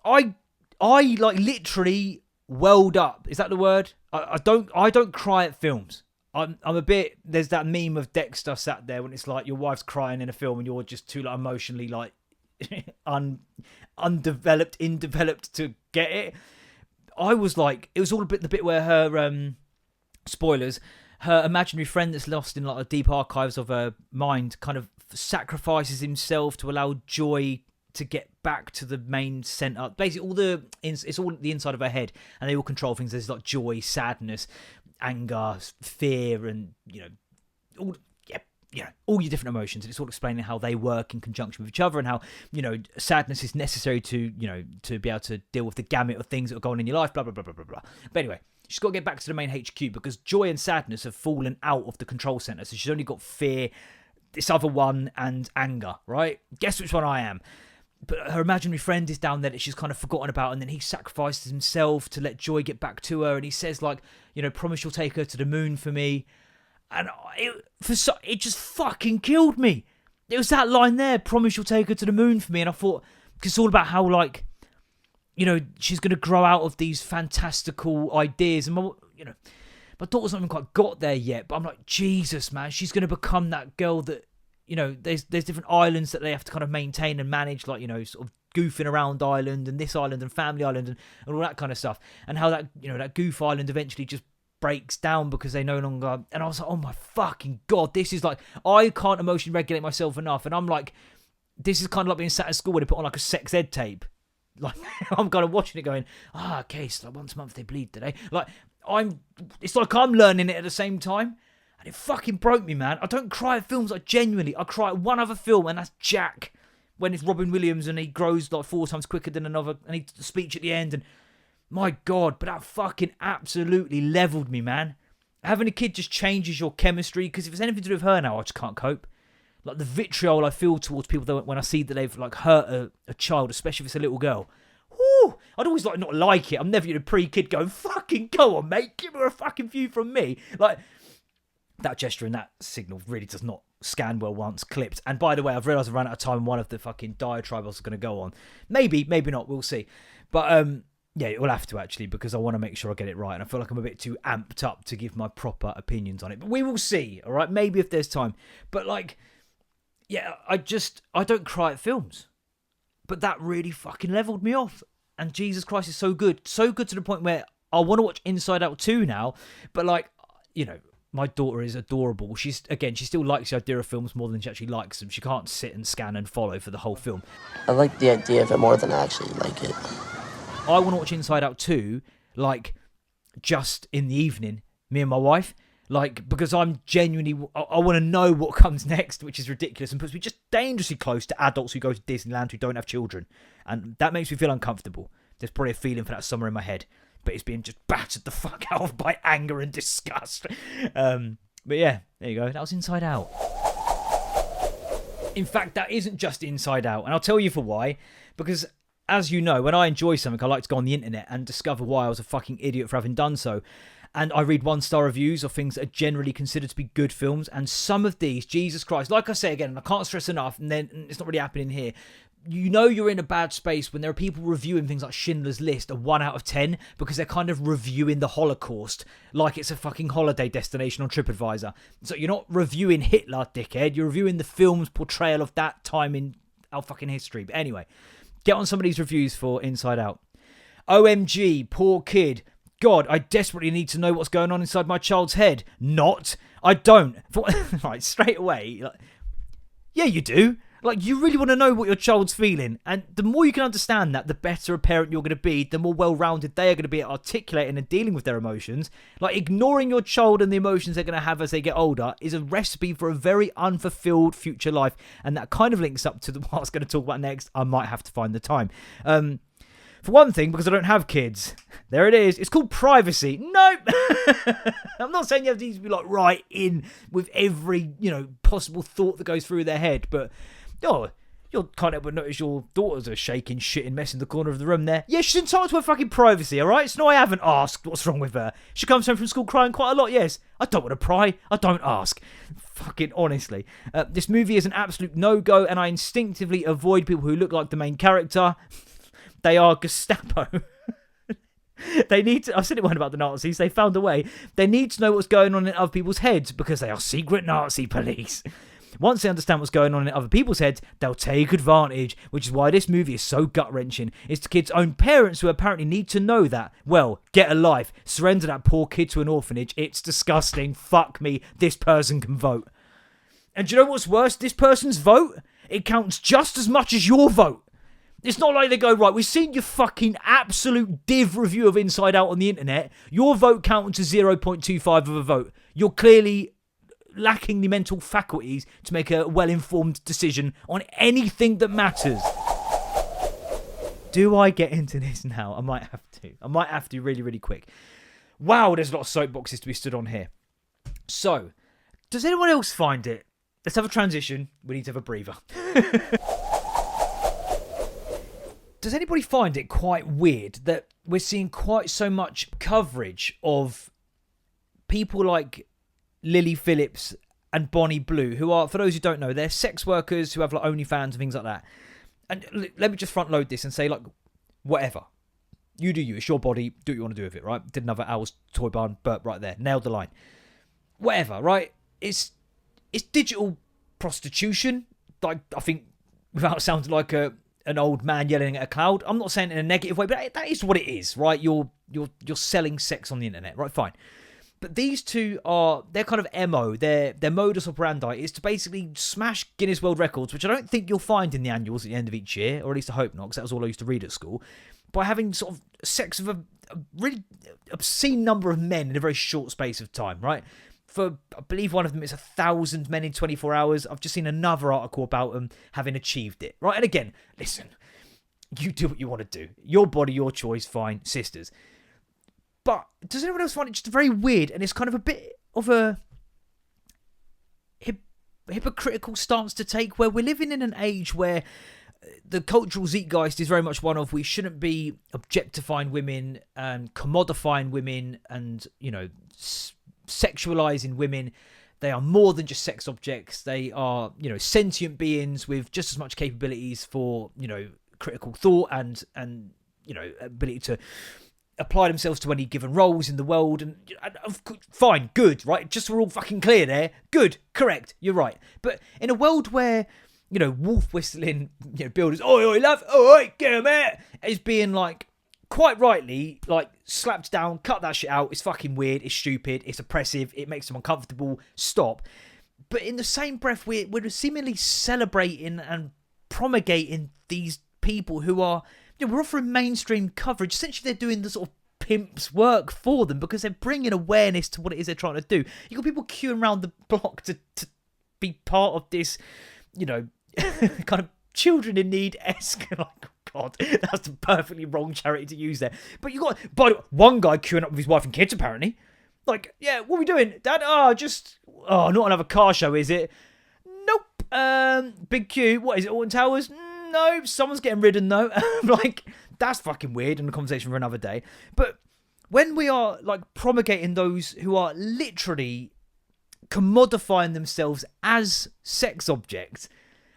I like literally welled up. Is that the word? I don't cry at films. I'm a bit. There's that meme of Dexter sat there when it's like your wife's crying in a film and you're just too like emotionally like indeveloped to get it. I was like, it was all a bit the bit where her spoilers, her imaginary friend that's lost in like the deep archives of her mind kind of sacrifices himself to allow Joy to get back to the main center. Basically, it's all the inside of her head, and they all control things. There's like joy, sadness, anger, fear, and all your different emotions. And it's all explaining how they work in conjunction with each other, and how sadness is necessary to be able to deal with the gamut of things that are going on in your life. Blah blah blah blah blah blah. But anyway, she's got to get back to the main HQ because joy and sadness have fallen out of the control center. So she's only got fear, this other one, and anger. Right? Guess which one I am. But her imaginary friend is down there that she's kind of forgotten about, and then he sacrifices himself to let Joy get back to her, and he says like, promise you'll take her to the moon for me, and it just fucking killed me. It was that line there, promise you'll take her to the moon for me, and I thought, because it's all about how like, she's going to grow out of these fantastical ideas, and my daughter's not even quite got there yet, but I'm like, Jesus, man, she's going to become that girl that, there's different islands that they have to kind of maintain and manage, like, sort of Goofing Around Island and this island and Family Island and all that kind of stuff. And how that, that Goof Island eventually just breaks down because they no longer... And I was like, oh my fucking God, this is like... I can't emotionally regulate myself enough. And I'm like, this is kind of like being sat at school when they put on like a sex ed tape. Like, I'm kind of watching it going, okay, so like once a month they bleed today. Like, it's like I'm learning it at the same time. And it fucking broke me, man. I don't cry at films, like genuinely. I cry at one other film, and that's Jack. When it's Robin Williams and he grows like 4 times quicker than another, and he the speech at the end, and my God, but that fucking absolutely leveled me, man. Having a kid just changes your chemistry, because if it's anything to do with her now, I just can't cope. Like the vitriol I feel towards people that when I see that they've like hurt a child, especially if it's a little girl. Whoo! I'd always like not like it. I'm never pre-kid going, fucking go on, mate, give her a fucking few from me. Like, that gesture and that signal really does not scan well once clipped. And by the way, I've realised I've run out of time on one of the fucking diatribe I was going to go on. Maybe not, we'll see. But yeah, we'll have to actually, because I want to make sure I get it right. And I feel like I'm a bit too amped up to give my proper opinions on it. But we will see, all right? Maybe if there's time. But like, yeah, I don't cry at films. But that really fucking levelled me off. And Jesus Christ is so good. So good to the point where I want to watch Inside Out 2 now. But like, my daughter is adorable. She still likes the idea of films more than she actually likes them. She can't sit and scan and follow for the whole film. I like the idea of it more than I actually like it. I want to watch Inside Out 2, like, just in the evening, me and my wife. Like, because I'm genuinely... I want to know what comes next, which is ridiculous and puts me just dangerously close to adults who go to Disneyland who don't have children. And that makes me feel uncomfortable. There's probably a feeling for that somewhere in my head. But it's being just battered the fuck out of by anger and disgust. But yeah, there you go. That was Inside Out. In fact, that isn't just Inside Out. And I'll tell you for why. Because, as you know, when I enjoy something, I like to go on the internet and discover why I was a fucking idiot for having done so. And I read 1-star reviews of things that are generally considered to be good films. And some of these, Jesus Christ, like I say again, and I can't stress enough, and then it's not really happening here. You're in a bad space when there are people reviewing things like Schindler's List a 1 out of 10 because they're kind of reviewing the Holocaust like it's a fucking holiday destination on TripAdvisor. So you're not reviewing Hitler, dickhead. You're reviewing the film's portrayal of that time in our fucking history. But anyway, get on some of these reviews for Inside Out. OMG, poor kid. God, I desperately need to know what's going on inside my child's head. Not. I don't. Right, straight away. Like, yeah, you do. Like, you really want to know what your child's feeling. And the more you can understand that, the better a parent you're going to be, the more well-rounded they are going to be at articulating and dealing with their emotions. Like, ignoring your child and the emotions they're going to have as they get older is a recipe for a very unfulfilled future life. And that kind of links up to what I was going to talk about next. I might have to find the time. For one thing, because I don't have kids. There it is. It's called privacy. Nope. I'm not saying you have to be like right in with every, possible thought that goes through their head, but you'll kind of notice your daughter's a shaking shit and mess in the corner of the room there. Yeah, she's entitled to her fucking privacy, alright? It's not I haven't asked what's wrong with her. She comes home from school crying quite a lot, yes. I don't want to pry. I don't ask. Fucking honestly. This movie is an absolute no-go, and I instinctively avoid people who look like the main character. They are Gestapo. They need to... I've said it one about the Nazis. They found a way. They need to know what's going on in other people's heads because they are secret Nazi police. Once they understand what's going on in other people's heads, they'll take advantage, which is why this movie is so gut-wrenching. It's the kid's own parents who apparently need to know that. Well, get a life. Surrender that poor kid to an orphanage. It's disgusting. Fuck me. This person can vote. And do you know what's worse? This person's vote, it counts just as much as your vote. It's not like they go, right, we've seen your fucking absolute div review of Inside Out on the internet. Your vote counts to 0.25 of a vote. You're clearly lacking the mental faculties to make a well-informed decision on anything that matters. Do I get into this now? I might have to really, really quick. Wow, there's a lot of soapboxes to be stood on here. So, does anyone else find it? Let's have a transition. We need to have a breather. Does anybody find it quite weird that we're seeing quite so much coverage of people like Lily Phillips and Bonnie Blue, who are, for those who don't know, they're sex workers who have like OnlyFans and things like that. And let me just front load this and say, like, whatever. You do you. It's your body. Do what you want to do with it, right? Did another Owl's Toy Barn burp right there. Nailed the line. Whatever, right? It's digital prostitution. Like, I think, without sounding like an old man yelling at a cloud. I'm not saying it in a negative way, but that is what it is, right? You're selling sex on the internet, right? Fine. But these two are, their kind of MO, their modus operandi is to basically smash Guinness World Records, which I don't think you'll find in the annuals at the end of each year, or at least I hope not, because that was all I used to read at school, by having sort of sex with a really obscene number of men in a very short space of time, right? For, I believe one of them is 1,000 men in 24 hours. I've just seen another article about them having achieved it, right? And again, listen, you do what you want to do. Your body, your choice, fine, sisters. But does anyone else find it just very weird? And it's kind of a bit of a hypocritical stance to take, where we're living in an age where the cultural zeitgeist is very much one of, we shouldn't be objectifying women and commodifying women and, sexualizing women. They are more than just sex objects. They are, sentient beings with just as much capabilities for, critical thought and ability to apply themselves to any given roles in the world, and fine, good, right? Just so we're all fucking clear there. Good, correct, you're right. But in a world where, wolf whistling, builders, oi, oi, love, oi, get 'em out, is being like, quite rightly, like, slapped down, cut that shit out, it's fucking weird, it's stupid, it's oppressive, it makes them uncomfortable, stop. But in the same breath, we're seemingly celebrating and promulgating these people who are, we're offering mainstream coverage. Essentially, they're doing the sort of pimp's work for them because they're bringing awareness to what it is they're trying to do. You've got people queuing around the block to be part of this, kind of children in need-esque. Like, oh God, that's the perfectly wrong charity to use there. But you got, one guy queuing up with his wife and kids, apparently. Like, yeah, what are we doing? Dad, not another car show, is it? Nope. Big queue. What is it, Alton Towers? No, someone's getting ridden though. Like, that's fucking weird, and a conversation for another day. But when we are like promulgating those who are literally commodifying themselves as sex objects,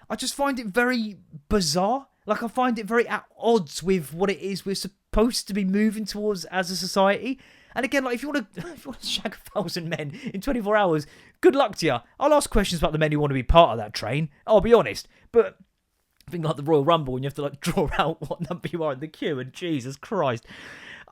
I just find it very bizarre. Like, I find it very at odds with what it is we're supposed to be moving towards as a society. And again, like, if you want to shag 1,000 men in 24 hours, good luck to you. I'll ask questions about the men who want to be part of that train. I'll be honest, but I think like the Royal Rumble, and you have to like draw out what number you are in the queue, and Jesus Christ.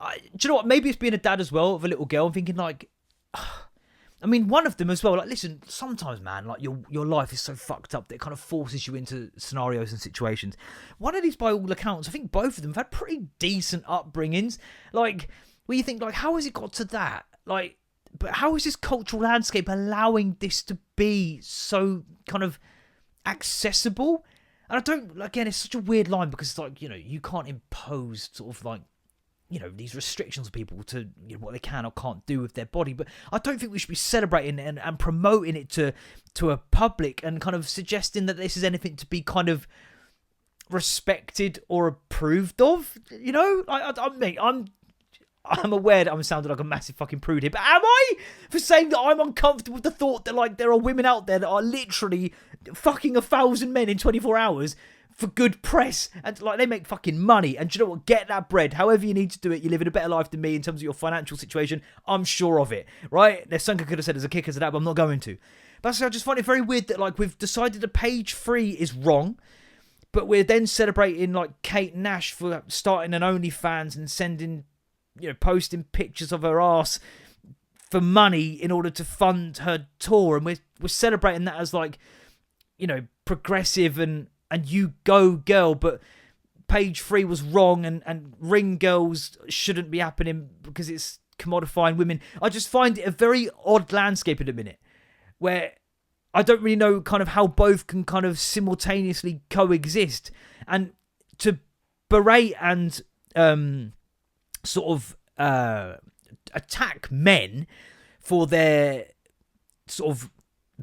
Do you know what? Maybe it's being a dad as well of a little girl. I'm thinking like, I mean, one of them as well. Like, listen, sometimes, man, like your life is so fucked up that it kind of forces you into scenarios and situations. One of these, by all accounts, I think both of them have had pretty decent upbringings. Like, where you think like, how has it got to that? Like, but how is this cultural landscape allowing this to be so kind of accessible? And I don't, again, it's such a weird line because it's like, you can't impose sort of like, these restrictions on people to what they can or can't do with their body. But I don't think we should be celebrating and promoting it to a public and kind of suggesting that this is anything to be kind of respected or approved of. I'm aware that I'm sounding like a massive fucking prude here, but am I? For saying that I'm uncomfortable with the thought that like there are women out there that are literally fucking 1,000 men in 24 hours for good press, and like they make fucking money. And do you know what? Get that bread. However you need to do it. You live in a better life than me in terms of your financial situation. I'm sure of it, right? There's something I could have said as a kicker to that, but I'm not going to. But I just find it very weird that like we've decided that page 3 is wrong, but we're then celebrating like Kate Nash for starting an OnlyFans and sending, posting pictures of her ass for money in order to fund her tour, and we're celebrating that as like, progressive and you go girl. But page 3 was wrong, and ring girls shouldn't be happening because it's commodifying women. I just find it a very odd landscape at the minute where I don't really know kind of how both can kind of simultaneously coexist. And to berate and sort of attack men for their sort of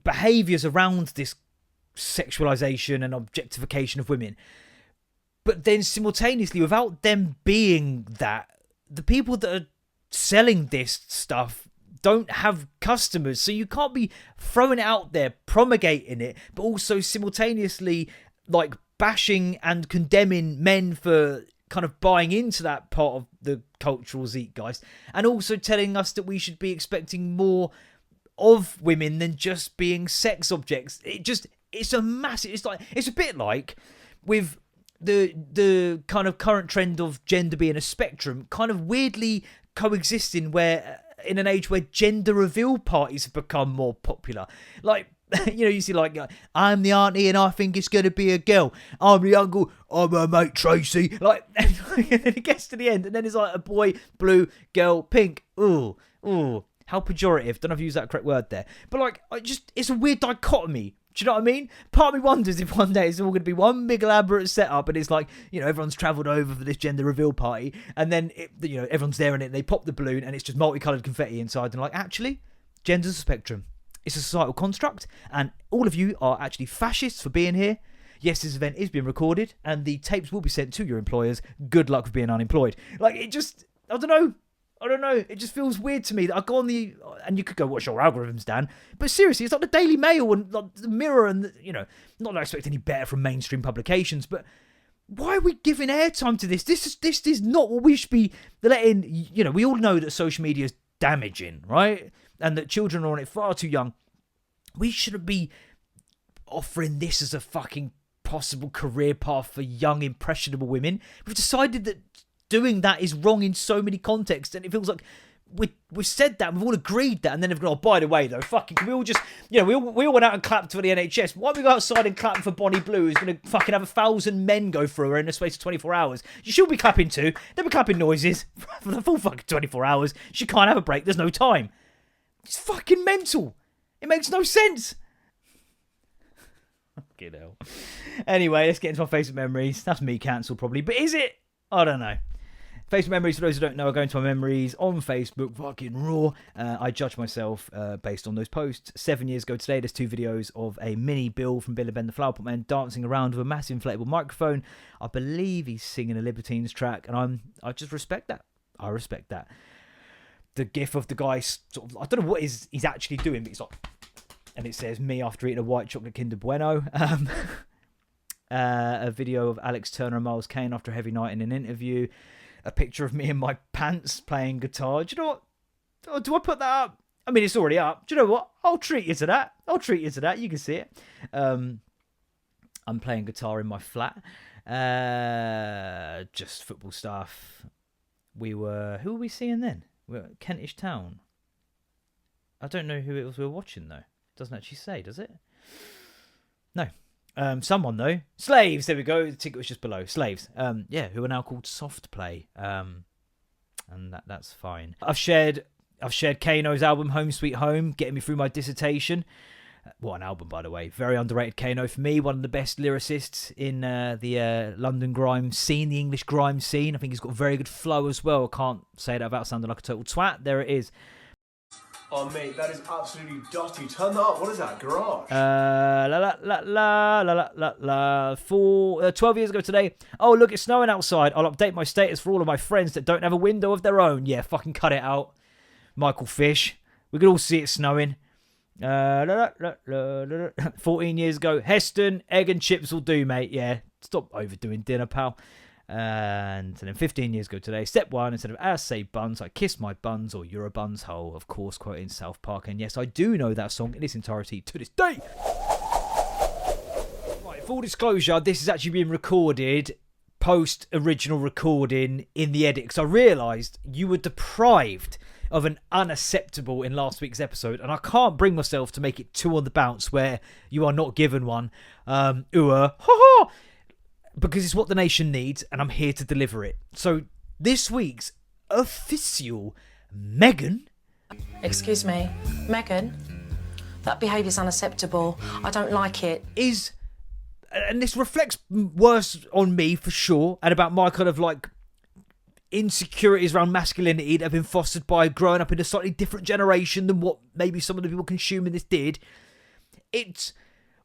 behaviours around this sexualisation and objectification of women, but then simultaneously, without them being that, the people that are selling this stuff don't have customers, so you can't be throwing it out there, promulgating it, but also simultaneously like bashing and condemning men for kind of buying into that part of the cultural zeitgeist, and also telling us that we should be expecting more of women than just being sex objects. It's a massive, it's a bit like with the kind of current trend of gender being a spectrum kind of weirdly coexisting, where in an age where gender reveal parties have become more popular. Like, you see like, I'm the auntie and I think it's going to be a girl. I'm the uncle, I'm her mate Tracy. Like, and it gets to the end and then it's like a boy, blue, girl, pink. Ooh, how pejorative. Don't know if I use that correct word there. But like, it's a weird dichotomy. Do you know what I mean? Part of me wonders if one day it's all going to be one big elaborate setup and it's like, everyone's travelled over for this gender reveal party and then, everyone's there in it and they pop the balloon and it's just multicoloured confetti inside and like, actually, gender's a spectrum. It's a societal construct and all of you are actually fascists for being here. Yes, this event is being recorded and the tapes will be sent to your employers. Good luck with being unemployed. Like, it just, I don't know. It just feels weird to me that I go on and you could go, what's your algorithms, Dan? But seriously, it's like the Daily Mail and like the Mirror and, not that I expect any better from mainstream publications, but why are we giving airtime to this? This is not what we should be letting, we all know that social media is damaging, right? And that children are on it far too young. We shouldn't be offering this as a fucking possible career path for young, impressionable women. We've decided that doing that is wrong in so many contexts, and it feels like we've said that, we've all agreed that, and then they've gone, oh, by the way, though, fucking, can we all just, we all went out and clapped for the NHS. Why don't we go outside and clap for Bonnie Blue, who's going to fucking have 1,000 men go through her in the space of 24 hours? You should be clapping too. They'll be clapping noises for the full fucking 24 hours. She can't have a break. There's no time. It's fucking mental. It makes no sense. Fucking hell. Anyway, let's get into my Facebook memories. That's me cancelled probably, but is it? I don't know. Facebook memories, for those who don't know, I go into my memories on Facebook, fucking raw. I judge myself based on those posts. 7 years ago today, there's 2 videos of a mini Bill from Bill and Ben the Flower Pot Man dancing around with a massive inflatable microphone. I believe he's singing a Libertines track, and I just respect that. I respect that. The gif of the guy sort of, I don't know what he's actually doing, but it's like, and it says me after eating a white chocolate Kinder Bueno. A video of Alex Turner and Miles Kane after a heavy night in an interview. A picture of me in my pants playing guitar. Do you know what? Oh, do I put that up? I mean, it's already up. Do you know what? I'll treat you to that. You can see it. I'm playing guitar in my flat. Just football stuff. Who were we seeing then? We were at Kentish Town. I don't know who it was we were watching, though. It doesn't actually say, does it? No. Someone though, Slaves. There we go. The ticket was just below. Slaves. Who are now called Soft Play. And that's fine. I've shared Kano's album Home Sweet Home, getting me through my dissertation. What an album, by the way. Very underrated Kano for me. One of the best lyricists in the London grime scene, the English grime scene. I think he's got a very good flow as well. I can't say that without sounding like a total twat. There it is. Oh, mate, that is absolutely dotty. Turn that up. What is that? Garage? For 12 years ago today. Oh, look, it's snowing outside. I'll update my status for all of my friends that don't have a window of their own. Yeah, fucking cut it out. Michael Fish. We could all see it snowing. 14 years ago. Heston, egg and chips will do, mate. Yeah, stop overdoing dinner, pal. And then 15 years ago today, step 1, instead of as say buns, I kiss my buns or you're a buns hole. Of course, quoting South Park. And yes, I do know that song in its entirety to this day. Right, full disclosure, this is actually being recorded post original recording in the edit, because I realised you were deprived of an Unasseptable in last week's episode, and I can't bring myself to make it 2 on the bounce where you are not given one. Because it's what the nation needs, and I'm here to deliver it. So, this week's official Megan... Excuse me, Megan? That behaviour's unacceptable. I don't like it. Is... And this reflects worse on me, for sure, and about my kind of, like, insecurities around masculinity that have been fostered by growing up in a slightly different generation than what maybe some of the people consuming this did. When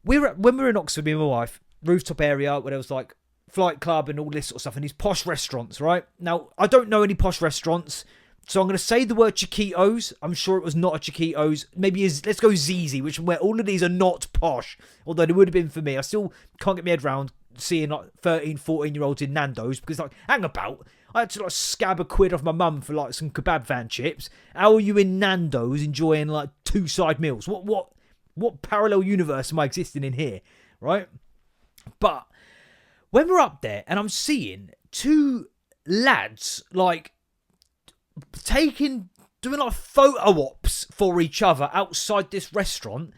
we were in Oxford, me and my wife, rooftop area where there was like Flight Club and all this sort of stuff, and these posh restaurants, right? Now, I don't know any posh restaurants, so I'm going to say the word Chiquitos. I'm sure it was not a Chiquitos. Maybe let's go ZZ, which where all of these are not posh, although they would have been for me. I still can't get my head around seeing like 13, 14-year-olds in Nando's, because like, hang about, I had to like scab a quid off my mum for like some kebab van chips. How are you in Nando's enjoying like 2 side meals? What parallel universe am I existing in here, right? But when we're up there and I'm seeing 2 lads like doing like photo ops for each other outside this restaurant,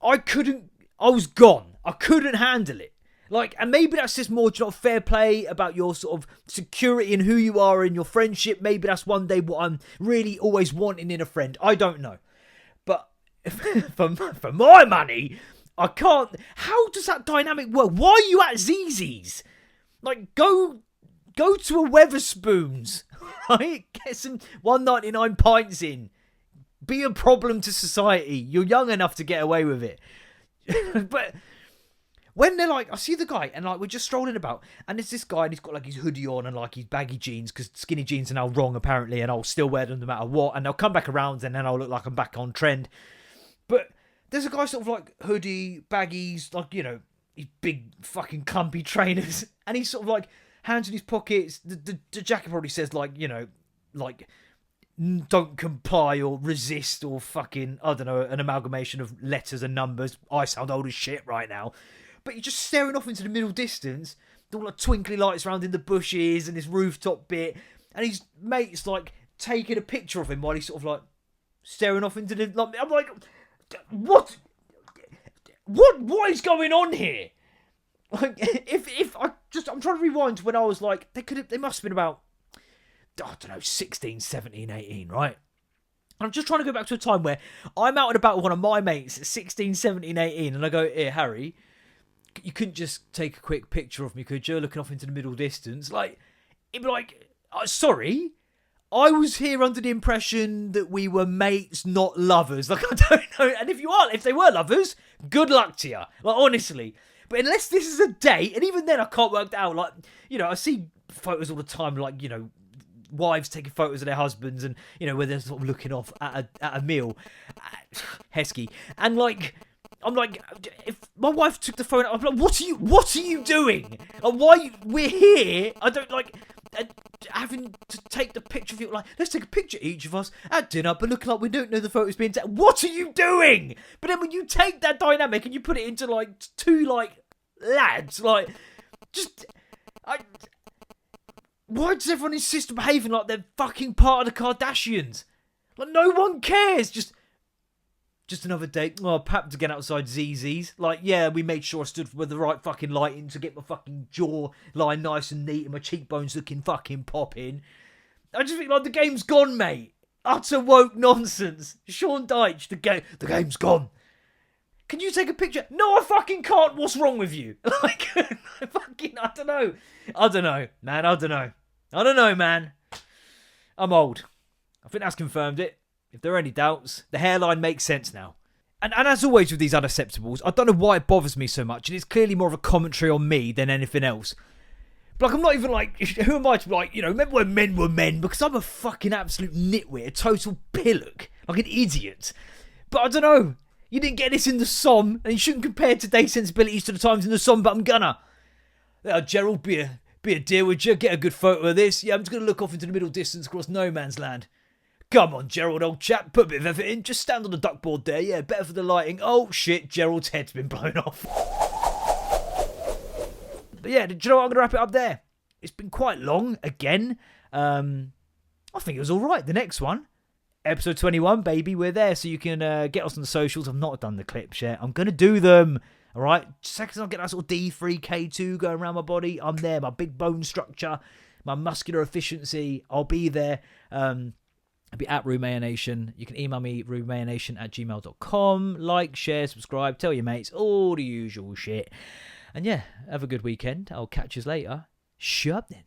I was gone. I couldn't handle it. Like, and maybe that's just more fair play about your sort of security and who you are in your friendship. Maybe that's one day what I'm really always wanting in a friend. I don't know. But for my money, I can't. How does that dynamic work? Why are you at ZZ's? Like, go to a Weatherspoons, right? Get some 1.99 pints in. Be a problem to society. You're young enough to get away with it. But when they're like, I see the guy, and like we're just strolling about, and there's this guy, and he's got like his hoodie on and like his baggy jeans, because skinny jeans are now wrong apparently, and I'll still wear them no matter what, and they'll come back around, and then I'll look like I'm back on trend. But there's a guy sort of like hoodie, baggies, like, you know, his big fucking clumpy trainers, and he's sort of like hands in his pockets. The jacket probably says like, you know, like don't comply or resist or fucking, I don't know, an amalgamation of letters and numbers. I sound old as shit right now. But you're just staring off into the middle distance, all like twinkly lights around in the bushes and this rooftop bit, and his mate's like taking a picture of him while he's sort of like staring off into the... Like, I'm like, what is going on here? Like, I'm trying to rewind to when I was like, they must have been about, I don't know, 16, 17, 18, right? And I'm just trying to go back to a time where I'm out and about with one of my mates at 16, 17, 18, and I go, here, Harry, you couldn't just take a quick picture of me, could you? Looking off into the middle distance. Like, it'd be like, sorry, I was here under the impression that we were mates, not lovers. Like, I don't know. And if they were lovers, good luck to you. Like, honestly. But unless this is a date, and even then I can't work that out. Like, you know, I see photos all the time, like, you know, wives taking photos of their husbands, and, you know, where they're sort of looking off at a meal. Heskey. And, like, I'm like, if my wife took the phone out, I'm like, what are you doing? And why we're here? I don't like having to take the picture of you. Like, let's take a picture each of us at dinner, but looking like we don't know the photo's being taken. What are you doing? But then when you take that dynamic and you put it into like 2 like lads, like, just why does everyone insist on behaving like they're fucking part of the Kardashians? Like, no one cares. Just another date. Oh, perhaps again outside ZZ's. Like, yeah, we made sure I stood with the right fucking lighting to get my fucking jaw lying nice and neat and my cheekbones looking fucking popping. I just think, like, the game's gone, mate. Utter woke nonsense. Sean Dyche, the game's gone. Can you take a picture? No, I fucking can't. What's wrong with you? Like, fucking, I don't know, man. I don't know, man. I'm old. I think that's confirmed it. If there are any doubts, the hairline makes sense now. And as always with these Unacceptables, I don't know why it bothers me so much, and it's clearly more of a commentary on me than anything else. But like, I'm not even like, who am I to be like, remember when men were men? Because I'm a fucking absolute nitwit, a total pillock, like an idiot. But I don't know. You didn't get this in the Somme, and you shouldn't compare today's sensibilities to the times in the Somme, but I'm gonna. Gerald, be a dear, would you? Get a good photo of this. Yeah, I'm just gonna look off into the middle distance across no man's land. Come on, Gerald, old chap, put a bit of effort in. Just stand on the duckboard there. Yeah, better for the lighting. Oh, shit, Gerald's head's been blown off. But yeah, do you know what? I'm gonna wrap it up there. It's been quite long, again. I think it was alright, the next one. Episode 21, baby, we're there, so you can get us on the socials. I've not done the clips yet. I'm going to do them, all right? Second I get that sort of D3, K2 going around my body, I'm there. My big bone structure, my muscular efficiency, I'll be there. I'll be at RuMayoNation. You can email me, RuMayoNation@gmail.com. Like, share, subscribe, tell your mates, all the usual shit. And yeah, have a good weekend. I'll catch you later. Shut up then.